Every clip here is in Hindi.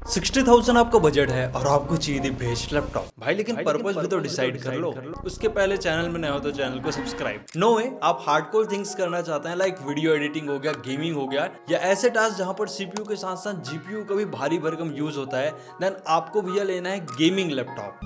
60,000 आपका बजट है और आपको चाहिए थी बेस्ट लैपटॉप भाई, लेकिन पर्पस भी तो डिसाइड कर लो। उसके पहले चैनल में नए हो तो चैनल को सब्सक्राइब। नो वे, आप हार्डकोर थिंग्स करना चाहते हैं लाइक वीडियो एडिटिंग हो गया, गेमिंग हो गया, या ऐसे टास्क जहां पर सीपीयू के साथ साथ जीपीयू का भी भारी भरकम यूज होता है, देन आपको भैया लेना है गेमिंग लैपटॉप।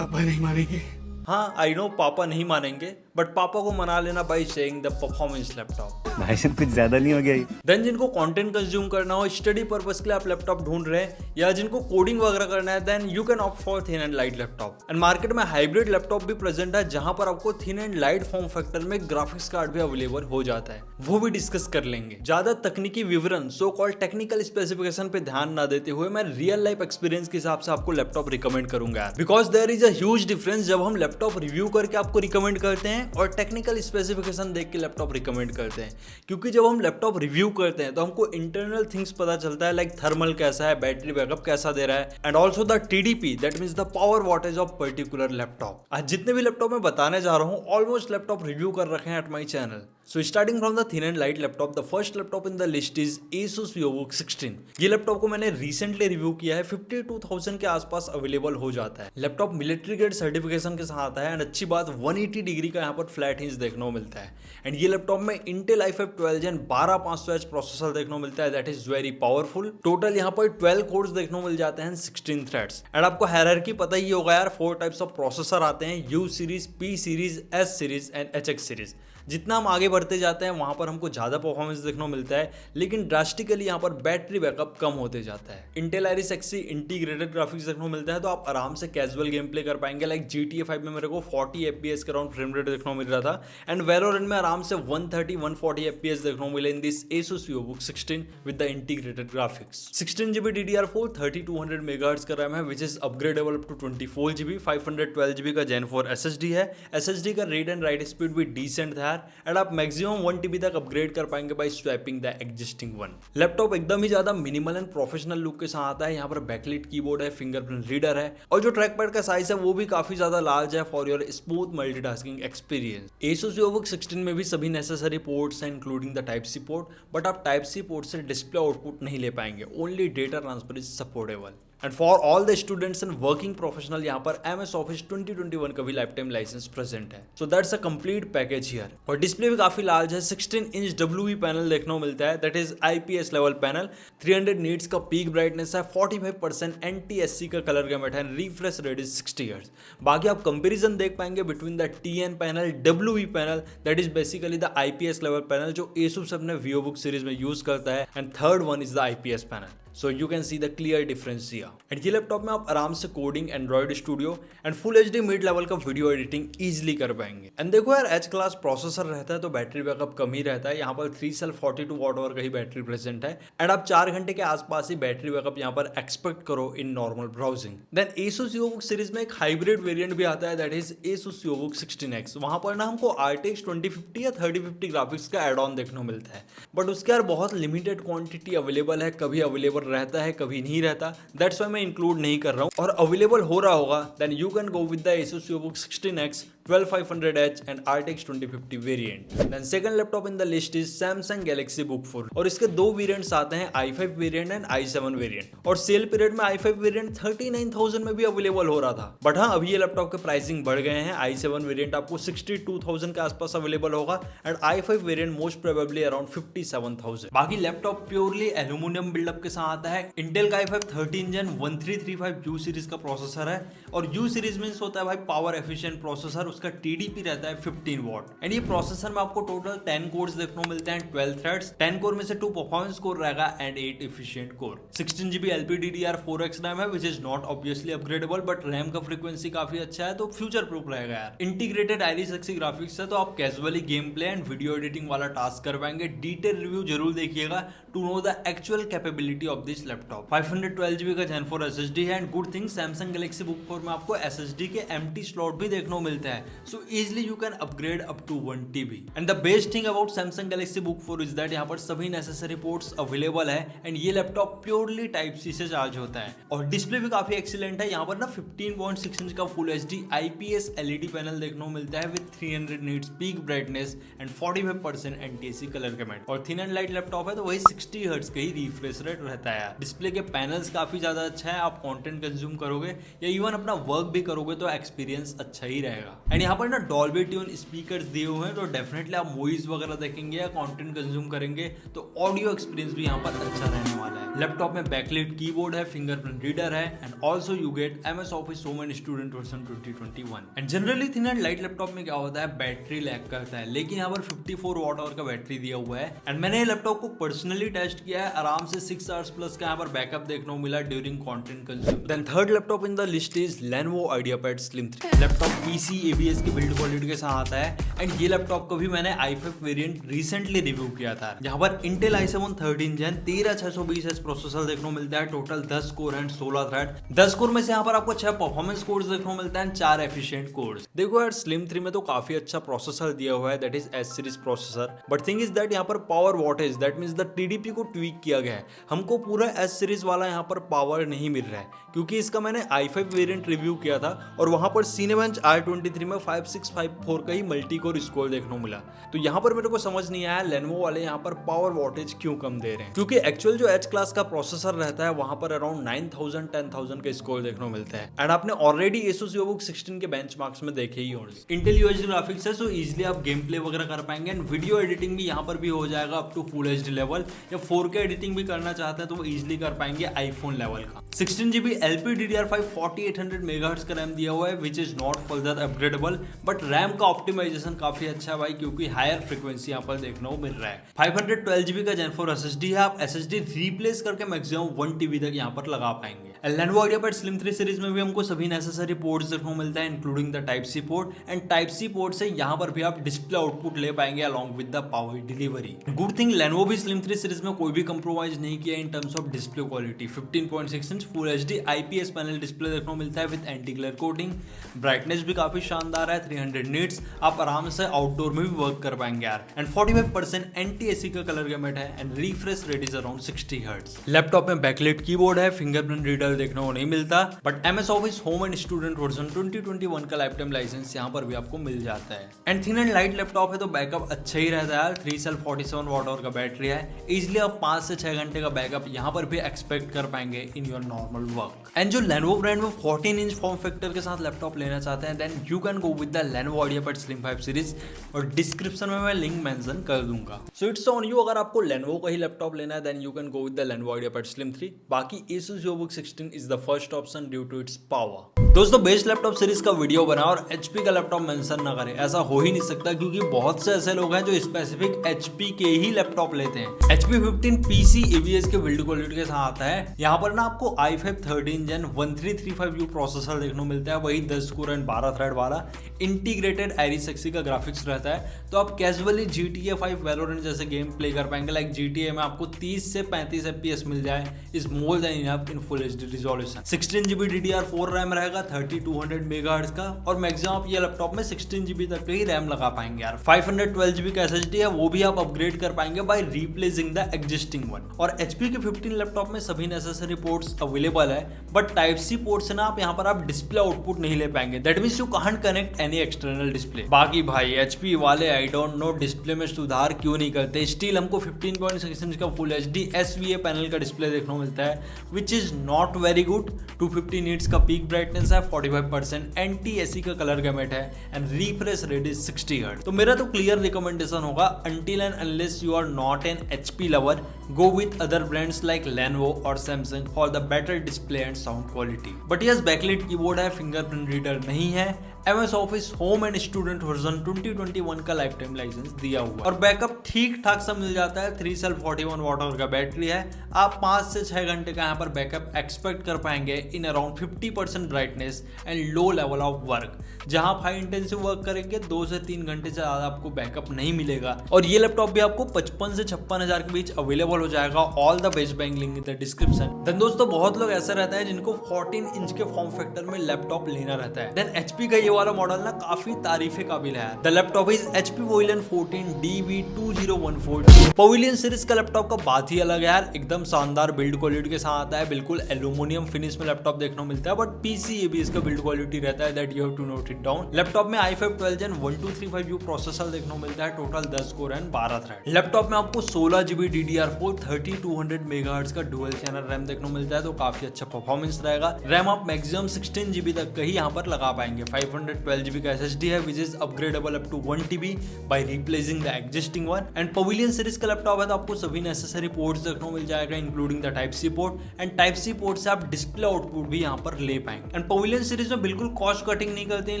पापा नहीं मानेंगे। हाँ आई नो पापा नहीं मानेंगे, बट पापा को मना लेना by saying the performance laptop. भाई साहब कुछ ज्यादा नहीं हो गया ये? देन जिनको कंटेंट कंज्यूम करना हो, स्टडी पर्पस के लिए आप लैपटॉप ढूंढ रहे हैं, या जिनको कोडिंग वगैरह करना है, then you can opt for thin and light laptop. And market में हाइब्रिड लैपटॉप भी प्रेजेंट है, जहां पर आपको thin and light form factor में ग्राफिक्स कार्ड भी अवेलेबल हो जाता है, वो भी डिस्कस कर लेंगे। ज्यादा तकनीकी विवरण, सो कॉल्ड टेक्निकल स्पेसिफिकेशन पे ध्यान ना देते हुए मैं रियल लाइफ एक्सपीरियंस के हिसाब से आपको लैपटॉप रिकमेंड करूंगा, because there is a huge difference जब हम लैपटॉप रिव्यू करके आपको रिकमेंड करते हैं और टेक्निकल स्पेसिफिकेशन देख के लैपटॉप रिकमेंड करते हैं। क्योंकि जब हम लैपटॉप रिव्यू करते हैं तो हमको इंटरनल थिंग्स पता चलता है, लाइक थर्मल कैसा है, बैटरी बैकअप कैसा दे रहा है, and also the TDP, that means the power wattage of particular laptop. आज जितने भी लैपटॉप मैं बताने जा रहा हूँ, ऑलमोस्ट लैपटॉप रिव्यू कर रखे हैं at my channel. So starting from the thin and light laptop, the first laptop in the list is Asus VivoBook 16। ये लैपटॉप को मैंने रिसेंटली रिव्यू किया है, 52,000 के आसपास अवेलेबल हो जाता है। लैपटॉप मिलिट्री ग्रेड सर्टिफिकेशन के साथ आता है, एंड अच्छी बात 180 डिग्री का यहाँ पर फ्लैट हिंज देखने को मिलता है। एंड ये लैपटॉप में Intel i5 12 Gen 12500H processor देखने को मिलता है, that is very powerful. Total यहाँ पर 12 कोर्स देखने को मिल जाते हैं, 16 थ्रेड्स। एंड आपको हायरार्की पता ही होगा यार, 4 टाइप्स ऑफ प्रोसेसर आते हैं, U series, P series, S series and HX series. जितना हम आगे बढ़ते जाते हैं वहां पर हमको ज्यादा परफॉर्मेंस देखने को मिलता है, लेकिन ड्रास्टिकली यहाँ पर बैटरी बैकअप कम होते जाता है। Intel Iris Xe integrated graphics देखने को मिलता है, तो आप आराम से कैजुअल गेम प्ले कर पाएंगे। लाइक GTA 5 में मेरे को 40 FPS के अराउंड फ्रेम रेट देखने को मिल रहा था, एंड वैलोरेंट में आराम से 130-140 FPS देखने को मिले in this Asus VivoBook 16 with the integrated graphics. 16GB DDR4 3200 megahertz का रैम है, which is upgradeable up to 24GB। 512GB का Gen 4 SSD है। SSD का रीड एंड राइट स्पीड भी डिसेंट था, एंड आप मैक्सिमम 1 TB तक अपग्रेड कर पाएंगे by swapping the existing one. Laptop एकदम ही ज्यादा मिनिमल एंड प्रोफेशनल लुक के साथ आता है। यहाँ पर बैकलिट कीबोर्ड है, फिंगरप्रिंट रीडर है, और जो ट्रैक पैड का साइज है वो भी काफी ज्यादा लार्ज है for your smooth multitasking experience. Asus VivoBook 16 में भी सभी नेसेसरी पोर्ट्स हैं, including the type C port, but आप टाइप सी पोर्ट से डिस्प्ले आउटपुट नहीं ले पाएंगे, only data transfer is supportable. And for all the students and working professional, यहाँ पर MS Office 2021 का भी लाइफ टाइम लाइसेंस प्रेजेंट है। So that's a complete package here. और डिस्प्ले भी काफी लार्ज है, 16 इंच WE पैनल देखने को मिलता है, that is IPS level panel. 300 nits का पीक ब्राइटनेस है, 45% NTSC का कलर गैमेट है, रिफ्रेश रेट इज 60 Hz। बाकी आप कंपेरिजन देख पाएंगे between the TN panel, WE panel, that is basically the IPS level panel जो Asus अपने VivoBook सीरीज में यूज करता है, and third one is the IPS panel. So you can see the clear difference here. And ये लैपटॉप में आप आराम से coding, Android studio and full HD mid level का वीडियो एडिटिंग इजीली कर पाएंगे। एंड देखो यार, H क्लास प्रोसेसर रहता है तो बैटरी बैकअप कम ही रहता है। यहाँ पर 3 सेल 42 वॉट आवर का ही बैटरी प्रेजेंट है, एंड आप 4 घंटे के आसपास ही बैटरी बैकअप यहाँ पर एक्सपेक्ट करो in normal browsing. Then Asus VivoBook series में एक हाइब्रिड वेरिएंट भी आता है, that is Asus VivoBook 16X। वहां पर ना हमको RTX 2050 या 3050 ग्राफिक्स का एड ऑन देखने को मिलता है, बट उसके यार बहुत लिमिटेड क्वांटिटी अवेलेबल है, कभी अवेलेबल रहता है, कभी नहीं रहता। दैट्स व्हाई मैं इंक्लूड नहीं कर रहा हूं। और अवेलेबल हो रहा होगा then you can go with the Asus VivoBook 16X 12500H and RTX 2050 variant. Then second laptop in the list is Samsung Galaxy Book 4, और इसके दो वेरिएंट्स आते हैं, i5 variant and i7 variant. और सेल पीरियड में i5 वेरिएंट 39,000 में भी अवेलेबल हो रहा था, बट हाँ अभी ये लैपटॉप के प्राइसिंग बढ़ गए हैं। i7 वेरिएंट आपको 62,000 के आसपास अवेलेबल होगा, and i5 variant most probably around 57,000। बाकी लैपटॉप प्योरली एल्यूमिनियम बिल्डअप के साथ आता है। इंटेल का i5 13 Gen 1335U सीरीज का प्रोसेसर है, और U सीरीज मींस होता है भाई पावर एफिशिएंट प्रोसेसर। उसका TDP रहता है 15 वॉट, एंड ये प्रोसेसर में आपको टोटल 10 कोर्स देखने को मिलते हैं, 12 थ्रेड्स। 10 कोर में से 2 परफॉर्मेंस कोर रहेगा and 8 efficient core. 16GB LPDDR4X RAM है, which is not obviously upgradable, but RAM का फ्रीक्वेंसी काफी अच्छा है, तो फ्यूचर प्रूफ रहेगा यार। इंटीग्रेटेड आइरिस एक्सी ग्राफिक्स है, तो आप casually game play and video editing वाला टास्क कर पाएंगे। डिटेल रिव्यू जरूर देखिएगा to know the actual capability of this laptop. 512GB का Gen 4 SSD है, and good thing Samsung Galaxy Book 4 में आपको SSD के एम्प्टी स्लॉट भी देखने को मिलता है, so easily you can upgrade up to 1 TB। And the best thing about Samsung Galaxy Book 4 is that यहाँ पर सभी नेसेसरी पोर्ट्स अवेलेबल है एंड ये लैपटॉप प्योरली टाइप सी से चार्ज होता है और डिस्प्ले भी काफी एक्सीलेंट है। यहाँ पर ना 15.6 इंच का full HD IPS LED panel देखने को मिलता है with 300 nits peak brightness and 45% NTSC colour comment. और थिन एंड लाइट लैपटॉप है तो वही 60 हर्ट्ज का ही रिफ्रेश रेट रहता है। डिस्प्ले के पैनल्स काफी ज्यादा अच्छा है, आप कंटेंट कंज्यूम करोगे या इवन अपना वर्क भी करोगे तो एक्सपीरियंस अच्छा ही रहेगा। एंड यहाँ पर ना डॉल्बी ट्यून स्पीकर्स दिए हुए हैं तो डेफिनेटली आप मूवीज वगैरह देखेंगे या कंटेंट कंज्यूम करेंगे तो ऑडियो एक्सपीरियंस भी यहाँ पर अच्छा रहने वाला है। लैपटॉप में बैकलाइट कीबोर्ड है, फिंगरप्रिंट रीडर है and also you get MS Office Home and Student version 2021। And generally thin and light laptop में क्या होता है, बैटरी लैग करता है, लेकिन यहाँ पर 54 वॉट आवर का बैटरी दिया हुआ है। एंड मैंने लैपटॉप को पर्सनली टेस्ट किया है, आराम से 6 आवर्स प्लस का यहाँ पर बैकअप देखने को मिला during content consume. Then third laptop in the list is Lenovo IdeaPad Slim 3। Laptop PC ABS की बिल्ड क्वालिटी के साथ आता है एंड ये लैपटॉप को भी मैंने i5 वेरिएंट रिसेंटली रिव्यू किया था। यहाँ पर Intel i7 13 Gen 13620S processor देखने को मिलता है, total 10 core and 16 thread. 10 core में से यहाँ पर आपको 6 परफॉर्मेंस कोर्स देखने को मिलता है, 4 एफिशिएंट कोर्स। देखो यार Slim 3 में तो काफी अच्छा प्रोसेसर दिया हुआ है, that is S series processor. But thing is that यहाँ पर power wattage that means the TDP को ट्वीक किया गया है। हमको पूरा S सीरीज वाला यहाँ पर पावर नहीं मिल रहा है क्योंकि इसका मैंने i5 वेरिएंट रिव्यू किया था और वहां पर Cinebench R23 में 5654 का ही मल्टी कोर स्कोर देखने को मिला। तो यहाँ पर मेरे को समझ नहीं आया Lenovo वाले यहाँ पर पावर वॉटेज क्यों कम दे रहे हैं, क्योंकि एक्चुअल जो H क्लास का प्रोसेसर रहता है वहां पर अराउंड 9000 10,000 का स्कोर देखने को मिलता है। एंड आपने ऑलरेडी Asus VivoBook 16 के बेंचमार्क्स में देखे ही होंगे। Intel UHD ग्राफिक्स है सो इजिली आप गेम प्ले वगैरह कर पाएंगे एंड वीडियो एडिटिंग भी यहाँ पर भी हो जाएगा up to full HD level, या 4K एडिटिंग भी करना चाहते हैं तो वो इजिली कर पाएंगे आईफोन लेवल का। 16GB LPDDR5 4800 MHz का रैम दिया हुआ है which is not further upgradable, but RAM का ऑप्टिमाइजेशन काफी अच्छा है भाई क्योंकि हायर फ्रीक्वेंसी यहाँ पर देखने को मिल रहा है। 512GB का Gen 4 SSD है, आप SSD रिप्लेस करके मैक्सिमम 1 TB तक यहाँ पर लगा पाएंगे। Lenovo IdeaPad Slim 3 सीरीज में भी हमको सभी नेसेसरी पोर्ट्स देखने को मिलता है including the Type-C port and Type-C port से यहाँ पर भी आप डिस्प्ले आउटपुट ले पाएंगे along with the power delivery. Good thing Lenovo भी Slim 3 सीरीज में कोई भी कंप्रोमाइज नहीं किया इन terms of display quality. 15.6 inch full HD IPS panel display देखने को मिलता है with anti glare coating. Brightness भी काफी शानदार है, 300 नीट्स, आप आराम से आउटडोर में भी वर्क कर पाएंगे यार। एंड 45% NTSC का कलर गैमेट है and refresh rate is around 60 hertz. Laptop में बैकलाइट कीबोर्ड है, फिंगरप्रिंट रीडर देखने को नहीं मिलता, but MS Office Home and Student version 2021 का लाइफ टाइम लाइसेंस यहाँ पर भी आपको मिल जाता है। And thin and light laptop है तो बैकअप अच्छा ही रहता है यार। 3 सेल 47 वॉट आवर का बैटरी है, इजिली आप 5 से 6 घंटे का बैकअप यहाँ पर भी एक्सपेक्ट कर पाएंगे in your normal work. And जो Lenovo ब्रांड में 14 इंच फॉर्म फैक्टर के साथ लैपटॉप लेना चाहते हैं then you can go with the Lenovo IdeaPad Slim 5 series और डिस्क्रिप्शन में मैं लिंक मेंशन कर दूंगा। सो इट्स ऑन यू, अगर आपको Lenovo का ही लैपटॉप लेना है then you can go with the Lenovo IdeaPad Slim 3। बाकी Asus VivoBook 16 is the first option due to its power. दोस्तों बेस्ट लैपटॉप सीरीज का वीडियो बना और HP का लैपटॉप मेंशन ना करें, ऐसा हो ही नहीं सकता क्योंकि बहुत से ऐसे लोग हैं जो स्पेसिफिक HP के ही लैपटॉप लेते हैं। HP 15 PC ABS के बिल्ड क्वालिटी के साथ आता है। यहाँ पर ना आपको i5 13 Gen 1335U प्रोसेसर देखने को मिलता है, वही 10 कोर एंड 12 थ्रेड वाला इंटीग्रेटेड Iris Xe का ग्राफिक्स रहता है, तो आप कैजुअली GTA 5 Valorant जैसे गेम प्ले कर पाएंगे। लाइक GTA में आपको 30 से 35 FPS मिल जाए is more than enough in full HD resolution. 16GB DDR4 RAM रहेगा 3200 MHz का और मैक्सिमम आप ये लैपटॉप में 16GB तक ही रैम लगा पाएंगे यार। 512GB का SSD है, वो भी आप अपग्रेड कर पाएंगे bye replacing the existing one. और HP के 15 लैपटॉप में सभी नेसेसरी पोर्ट्स अवेलेबल है, बट Type-C पोर्ट से ना आप यहाँ पर आप डिस्प्ले आउटपुट नहीं ले पाएंगे, that means you can't connect any external display. बाकी भाई HP वाले आई डोंट नो डिस्प्ले में सुधार क्यों नहीं करते, स्टिल हमको 15.6 इंच का फुल HD SVA पैनल का डिस्प्ले देखने को मिलता है which is not very good. 250 nits का पीक ब्राइटनेस है, 45% NTSC का कलर गैमेट है and refresh rate is 60 hertz. तो मेरा तो क्लियर रिकमेंडेशन होगा until and unless you are not an HP lover, go with other brands like Lenovo और Samsung for the better display and sound quality. But yes, backlit keyboard है, फिंगरप्रिंट रीडर नहीं है, MS Office Home and Student version 2021 का लाइफ टाइम लाइसेंस दिया हुआ और बैकअप ठीक ठाक सा मिल जाता है। 3 सेल 41 वॉट आवर का बैटरी है, आप 5 से 6 घंटे का यहाँ पर बैकअप एक्सपेक्ट एक्सपेक्ट कर पाएंगे in around 50% brightness and low level of work. जहां आप हाई इंटेंसिव वर्क करेंगे 2 से 3 घंटे से ज़्यादा आपको बैकअप नहीं मिलेगा। और ये लैपटॉप भी आपको 55 से 56 हज़ार के बीच अवेलेबल हो जाएगा। All the best buying link in the description. Then दोस्तों बहुत लोग ऐसा रहता है जिनको 14 इंच के फॉर्म फैक्टर में लैपटॉप लेना रहता है। देन HP का ये वाला मॉडल ना काफी तारीफे काबिल है। The laptop is HP Pavilion 14 DV2014। Pavilion series का लैपटॉप का बात ही अलग है यार, एकदम शानदार बिल्ड क्वालिटी के साथ आता है। बिल्कुल एल्यूमिनियम फिनिश में लैपटॉप देखने को मिलता है, बट PCAB इसका बिल्ड क्वालिटी रहता है, that you have to note it down. Laptop में i5 12 Gen 1235U प्रोसेसर देखने को मिलता है, total 10 core and 12 thread. Laptop में आपको 16GB DDR4 3200 MHz का डुअल चैनल रैम देखने को मिलता है, तो काफी अच्छा परफॉर्मेंस रहेगा। रैम आप मैक्सिमम 16GB तक का ही यहाँ पर लगा पाएंगे। 512GB का SSD है which is upgradeable up to 1TB by replacing the existing one. And Pavilion series का लैपटॉप है तो आपको सभी नेसेसरी पोर्ट्स देखने को मिल जाएगा, including the Type-C port. And Type-C port से आप डिस्प्ले आउटपुट भी यहाँ पर ले पाएंगे। एंड पवेलियन सीरीज में बिल्कुल कॉस्ट कटिंग नहीं करते इन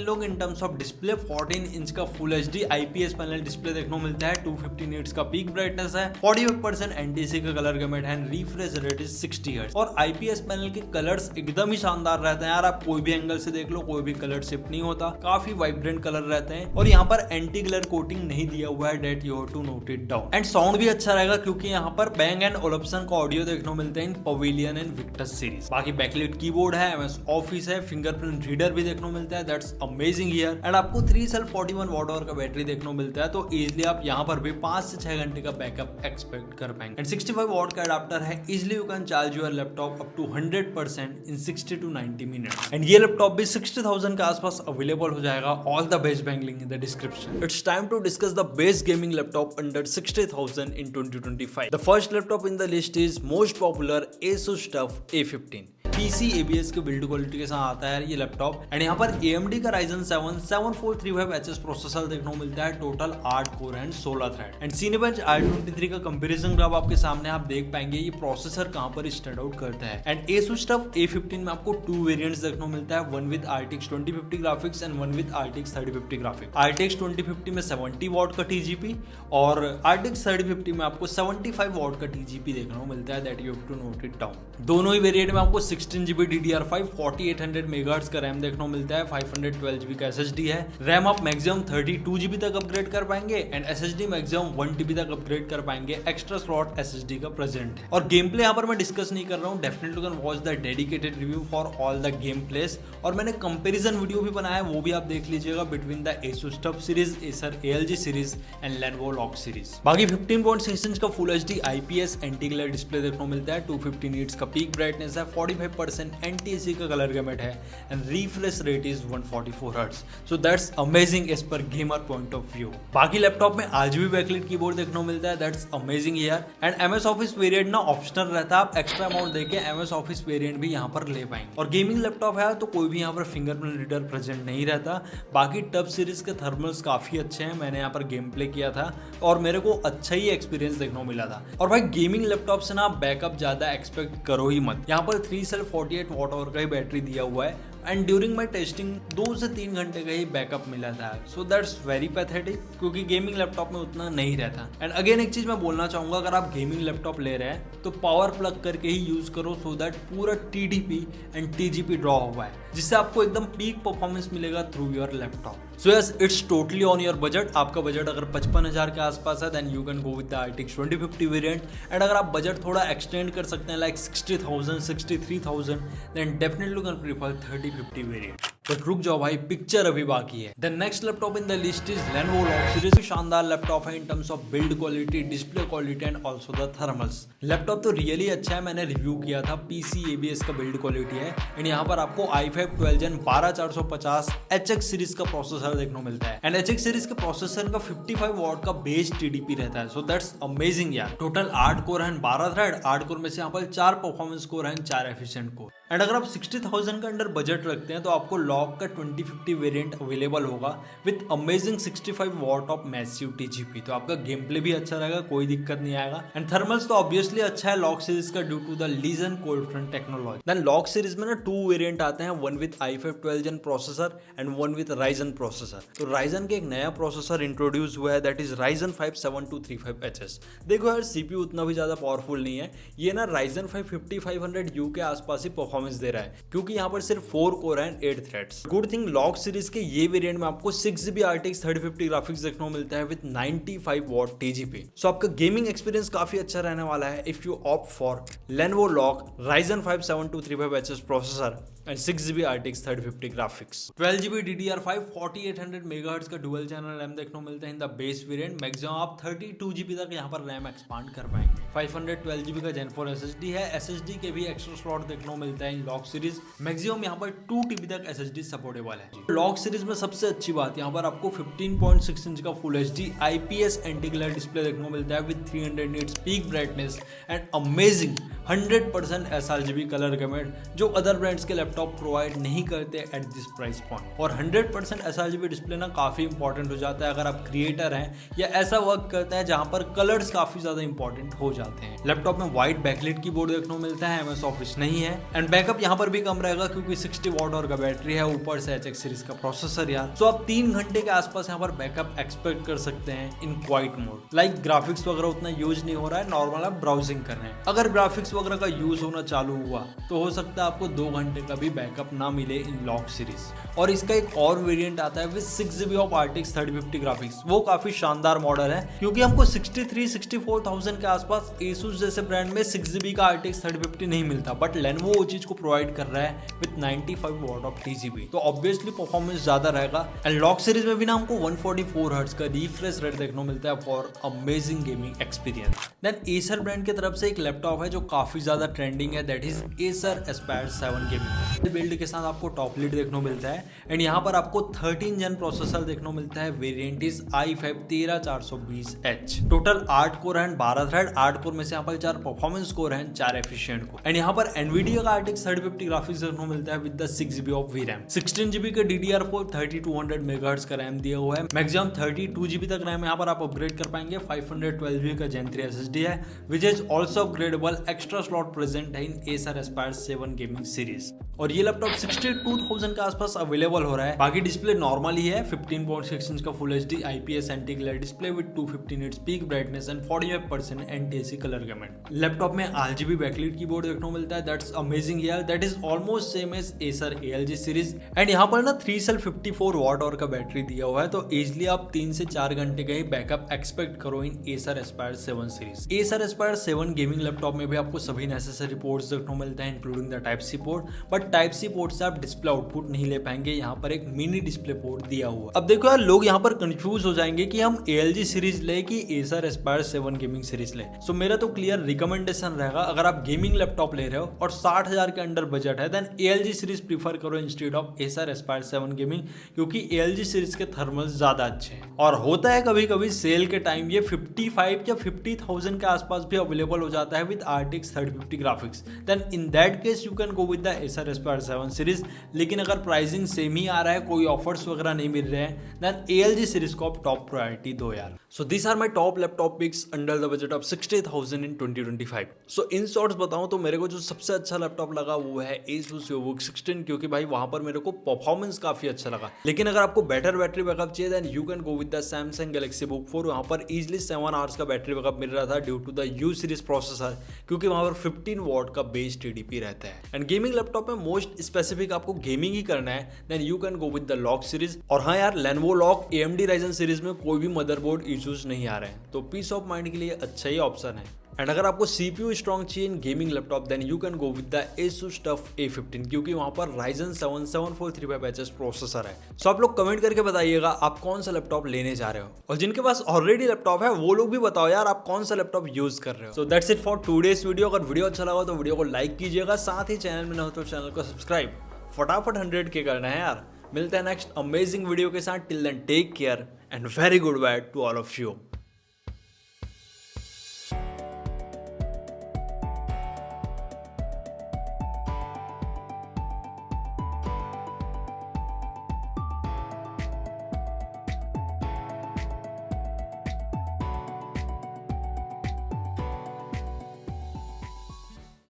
लोग in terms of display. 14 inch का full HD IPS panel display देखने को मिलता है, 250 निट्स का पीक ब्राइटनेस है, 45% NTSC का कलर गैमेट है, रिफ्रेश रेट इज 60 हर्ट्ज। और IPS पैनल के कलर्स एकदम ही शानदार रहते हैं यार, आप कोई भी एंगल से देख लो कोई भी कलर शिफ्ट नहीं होता, काफी वाइब्रेंट कलर रहते हैं। और यहाँ पर एंटी ग्लेयर कोटिंग नहीं दिया हुआ है, that you have to note it down. And sound भी अच्छा रहेगा क्योंकि यहाँ पर Bang & Olufsen का ऑडियो देखने को मिलता है इन पवेलियन एंड विक्टस सीरीज। बाकी बैकलाइट कीबोर्ड है, MS ऑफिस है, फिंगरप्रिंट रीडर भी देखने को मिलता है, दैट्स अमेजिंग हियर। एंड आपको 3 सेल 41 वॉट आवर का बैटरी देखने को मिलता है, तो इजिली आप यहाँ पर भी 5 से 6 घंटे का बैकअप एक्सपेक्ट कर पाएंगे। एंड 65 वॉट का अडाप्टर है, easily you can charge your laptop up to 100% इन 60 to 90 मिनट्स। एंड ये लैपटॉप भी 60,000 के आसपास अवेलेबल हो जाएगा। All the best bank link in the description. It's time to discuss the best gaming laptop under 60,000 in 2025. The first laptop in the list is most popular Asus TUF A15. PCABS के बिल्ड क्वालिटी के साथ आता है ये लैपटॉप। एंड यहाँ पर AMD का Ryzen 7 7435HS प्रोसेसर देखने को मिलता है, total 8 core and 16 thread. And Cinebench i23 का कंपैरिजन ग्राफ आपके सामने आप देख पाएंगे ये प्रोसेसर कहां पर स्टैंड आउट करता है। एंड Asus TUF A15 में आपको 2 वेरिएंट्स देखने को मिलता है, one with RTX 2050 graphics and one with RTX 3050 graphics. RTX 2050 में 70 वॉट का TGP और RTX 3050 में आपको 75 वॉट का TGP देखने को मिलता है, that you have to note it down. दोनों ही वेरिएंट में आपको 16GB DDR5 4800 MHz का रैम देखने को मिलता है, 512GB का SSD है। रैम आप मैक्सिमम 32GB तक अपग्रेड कर पाएंगे एंड SSD मैक्सिमम 1TB तक अपग्रेड कर पाएंगे। एक्स्ट्रा स्लॉट SSD का प्रेजेंट है। और गेम प्ले यहाँ पर मैं डिस्कस नहीं कर रहा हूँ, definitely can watch the dedicated review for all the game place. और मैंने कंपेरिजन वीडियो भी बनाया है, वो भी आप देख लीजिएगा between the Asus TUF series, Acer ALG series and Lenovo Log series. बाकी 15.6 इंच का full HD IPS anti glare display देखने को मिलता है, 250 निट्स का पीक ब्राइटनेस है, 45% NTSC का कलर गैमेट है and refresh rate is 144 hertz. So that's amazing as per gamer point of view. बाकी लैपटॉप में RGB बैकलाइट कीबोर्ड देखने को मिलता है, that's amazing here. And MS office variant ना ऑप्शनल रहता है, आप एक्स्ट्रा अमाउंट देके MS ऑफिस वेरिएंट भी यहाँ पर ले पाएंगे। और गेमिंग लैपटॉप है तो कोई भी यहाँ पर फिंगरप्रिंट रीडर प्रेजेंट नहीं रहता। बाकी TUF सीरीज के थर्मल्स काफी अच्छे हैं, मैंने यहाँ पर गेम प्ले किया था और मेरे को अच्छा ही एक्सपीरियंस देखने को मिला था। और भाई गेमिंग लैपटॉप से ना बैकअप ज्यादा एक्सपेक्ट करो ही मत। यहाँ पर 3 सेल 48 वॉट आवर का ही बैटरी दिया हुआ है एंड ड्यूरिंग माई टेस्टिंग 2 से 3 घंटे का ही बैकअप मिला था। सो दैट्स वेरी पैथेटिक क्योंकि गेमिंग लैपटॉप में उतना नहीं रहता। एंड अगेन एक चीज मैं बोलना चाहूंगा, अगर आप गेमिंग लैपटॉप ले रहे हैं तो पावर प्लग करके ही यूज करो, सो दैट पूरा TDP एंड TGP ड्रॉ हुआ है, जिससे आपको एकदम पीक परफॉर्मेंस मिलेगा through your laptop. So yes, it's totally on your budget. आपका बजट अगर 55,000 के आसपास है then you can go with the RTX 2050 variant. And अगर आप बजट थोड़ा एक्सटेंड कर सकते हैं like 60,000 63,000 then definitely can prefer 3050 variant. But रुक जाओ भाई, पिक्चर अभी बाकी है। The next laptop in the list is Lenovo Log series. शानदार लैपटॉप है इन terms of build quality, display quality and also the thermals. Laptop तो रियली अच्छा है, मैंने रिव्यू किया था, PCABS का बिल्ड क्वालिटी है। एंड यहाँ पर आपको i5 12 Gen 12450 HX सीरीज का प्रोसेसर देखने को मिलता है। एंड HX सीरीज के प्रोसेसर का 55 वॉट का बेस TDP रहता है, सो दैट्स अमेजिंग यार। Total 8 core and 12 thread. 8 core में से यहाँ पर 4 performance core and 4 efficient core. And अगर आप 60,000 के अंडर बजट रखते हैं तो आपको लॉक का 2050 वेरिएंट अवेलेबल होगा with amazing 65 what of massive TGP. तो आपका गेम प्ले भी अच्छा रहेगा, कोई दिक्कत नहीं आएगा। एंड थर्मल्स तो ऑब्वियसली अच्छा है लॉक सीरीज का due to the Legion cold front technology. Then LOQ series में ना 2 वेरिएंट आते हैं, one with i5 12 Gen processor and one with Ryzen processor. तो राइजन के एक नया प्रोसेसर इंट्रोड्यूस हुआ है, दैट इज राइजन 5 7235HS। देखो यार सीपीयू उतना भी ज्यादा पावरफुल नहीं है, ये ना राइजन 5 5500U के आसपास ही परफॉर्मेंस दे रहा है, क्योंकि यहाँ पर सिर्फ 4 core and 8 threads. Good thing lock series के ये वेरिएंट में आपको 6GB RTX 3050 ग्राफिक्स देखने को मिलता है विद 95 वॉट टीजीपी। सो आपका गेमिंग एक्सपीरियंस काफी अच्छा रहने वाला है if you opt for Lenovo lock Ryzen 5 7235HS processor and 6GB RTX 3050 graphics. 12GB DDR5 4800 MHz का डुअल चैनल रैम देखने को मिलता है in the base variant. Maximum आप 32GB तक यहाँ पर रैम एक्सपांड कर पाएंगे। 512GB का Gen 4 SSD है, SSD के भी एक्स्ट्रा स्लॉट देखने को मिलता है इन लॉक सीरीज। मैक्सिमम यहाँ पर 2TB तक SSD सपोर्टेबल है। लॉक सीरीज में सबसे अच्छी बात यहाँ पर आपको 15.6 इंच का full HD IPS anti glare display देखने को मिलता है with 300 nits peak brightness and amazing 100% sRGB colour gamete, जो अदर ब्रांड्स के लैपटॉप प्रोवाइड नहीं करते एट दिस प्राइस पॉइंट। और 100% sRGB डिस्प्ले ना काफी इंपॉर्टेंट हो जाता है अगर आप क्रिएटर हैं या ऐसा वर्क करते हैं जहां पर कलर्स काफी ज्यादा इंपॉर्टेंट हो जाते हैं। लैपटॉप में वाइट बैकलाइट कीबोर्ड देखने को मिलता है, MS ऑफिस नहीं है। एंड बैकअप यहाँ पर भी कम रहेगा क्योंकि 60 वॉट और का बैटरी है, ऊपर से HX सीरीज का प्रोसेसर यार। तो आप 3 घंटे के आसपास यहाँ पर बैकअप एक्सपेक्ट कर सकते हैं in quite mode. Like graphics वगैरह उतना यूज नहीं हो रहा है, नॉर्मल आप ब्राउजिंग कर रहे हैं। अगर ग्राफिक्स वगैरह का यूज होना चालू हुआ तो हो सकता है आपको 2 घंटे का भी बैकअप ना मिले इन लॉक सीरीज। और इसका एक और वेरिएंट आता है with 6GB of RTX 3050 graphics. वो काफी शानदार मॉडल है क्योंकि हमको 63-64,000 के आसपास Asus जैसे ब्रांड में 6GB का RTX 3050 नहीं मिलता, बट Lenovo वो चीज को प्रोवाइड कर रहा है विद 95 वॉट ऑफ TGP। तो ऑब्वियसली परफॉर्मेंस ज्यादा रहेगा। एंड लॉक सीरीज में भी ना हमको 144 हर्ट्ज का रिफ्रेश रेट देखने को मिलता है for amazing gaming experience. Then Acer brand की तरफ से एक लैपटॉप है जो काफी ज्यादा ट्रेंडिंग है, that is Acer Aspire 7 gaming. Build के साथ आपको टॉप लीड देखने को मिलता है एंड यहाँ पर आपको 13 जेन प्रोसेसर देखने को मिलता है। Variant is i5 13420H। Total 8 core and 12 thread. 8 core में से यहाँ पर 4 परफॉर्मेंस कोर हैं, 4 एफिशिएंट कोर। एंड यहाँ पर Nvidia का RTX 3050 ग्राफिक्स देखने को मिलता है with the 6GB of VRAM। 16GB का DDR4 3200 MHz का रैम दिया हुआ है। मैक्सिमम 32GB तक रैम यहाँ पर आप अपग्रेड कर पाएंगे। 512GB का Gen 3 SSD है which is also upgradable. Extra slot present है इन Acer Aspire 7 गेमिंग सीरीज। और ये लैपटॉप 62,000 के आसपास अवेलेबल हो रहा है। बाकी डिस्प्ले नॉर्मल ही है, 15.6 इंच का full HD IPS anti glare display with 250 nits peak brightness and 45% NTSC colour gamut. Laptop में RGB बैकलाइट कीबोर्ड देखने को मिलता है, दैट्स अमेजिंग यार। That is almost same as Acer ALG series. And यहाँ पर ना 3 सेल 54 वॉट और का बैटरी दिया हुआ है, तो इजिली आप 3 से 4 घंटे का ही बैकअप एक्सपेक्ट करो इन Acer Aspire 7 series. Acer Aspire 7 gaming laptop में भी आपको सभी नेसेसरी पोर्ट्स देखने को मिलते हैं including the Type-C port, but Type-C port से आप डिस्प्ले आउटपुट नहीं ले पाएंगे। यहाँ पर एक मिनी डिस्प्ले पोर्ट दिया हुआ। अब देखो यार, लोग यहाँ पर कंफ्यूज हो जाएंगे कि हम ALG सीरीज ले कि Acer Aspire 7 गेमिंग सीरीज ले। सो मेरा तो क्लियर रिकमेंडेशन रहेगा, अगर आप गेमिंग लैपटॉप ले रहे हो और 60,000 के अंडर बजट है, देन ALG सीरीज प्रीफर करो instead of Acer Aspire 7 gaming, क्योंकि ALG सीरीज के थर्मल्स ज्यादा अच्छे हैं। और होता है कभी कभी सेल के टाइम ये 55 या 50,000 के आसपास भी अवेलेबल हो जाता है with RTX 3050 graphics. Then in that case you can go with the Acer Aspire 7 series. लेकिन अगर प्राइसिंग सेम ही आ रहा है, कोई ऑफर्स वगैरह नहीं मिल रहे हैं, देन ALG सीरीज को आप टॉप प्रायोरिटी दो यार। So this are my top laptop picks under the budget of 60,000 in 2025। So in shorts बताऊं तो मेरे को जो सबसे अच्छा लैपटॉप लगा वो है Asus VivoBook 16, क्योंकि भाई वहां पर मेरे को परफॉर्मेंस काफी अच्छा लगा। लेकिन अगर आपको बेटर बैटरी बैकअप चाहिए then you can go with the Samsung Galaxy Book 4। वहां पर इजिली 7 आवर्स का बैटरी बैकअप मिल रहा था due to the U series processor, क्योंकि वहां पर 15 वॉट का बेस TDP रहता है। एंड गेमिंग लैपटॉप में मोस्ट स्पेसिफिक आपको गेमिंग ही करना है, then you can go with the LOQ series. और हाँ यार, Lenovo LOQ AMD Ryzen series में कोई भी मदरबोर्ड इश्यूज नहीं आ रहे हैं, तो पीस ऑफ माइंड के लिए अच्छा ही ऑप्शन है। एंड अगर आपको CPU स्ट्रॉन्ग चाहिए in gaming laptop, then you can go with the Asus TUF A15, क्योंकि वहां पर Ryzen 7 7435HS प्रोसेसर है। सो आप लोग कमेंट करके बताइएगा आप कौन सा लैपटॉप लेने जा रहे हो, और जिनके पास ऑलरेडी लैपटॉप है वो लोग भी बताओ यार आप कौन सा लैपटॉप यूज कर रहे हो। So that's it for today's video. अगर वीडियो अच्छा लगा तो वीडियो को लाइक कीजिएगा, साथ ही चैनल में न हो तो चैनल को सब्सक्राइब फटाफट 100K करना है यार। मिलते हैं नेक्स्ट अमेजिंग वीडियो के साथ। Till then take care and very good bye to all of you.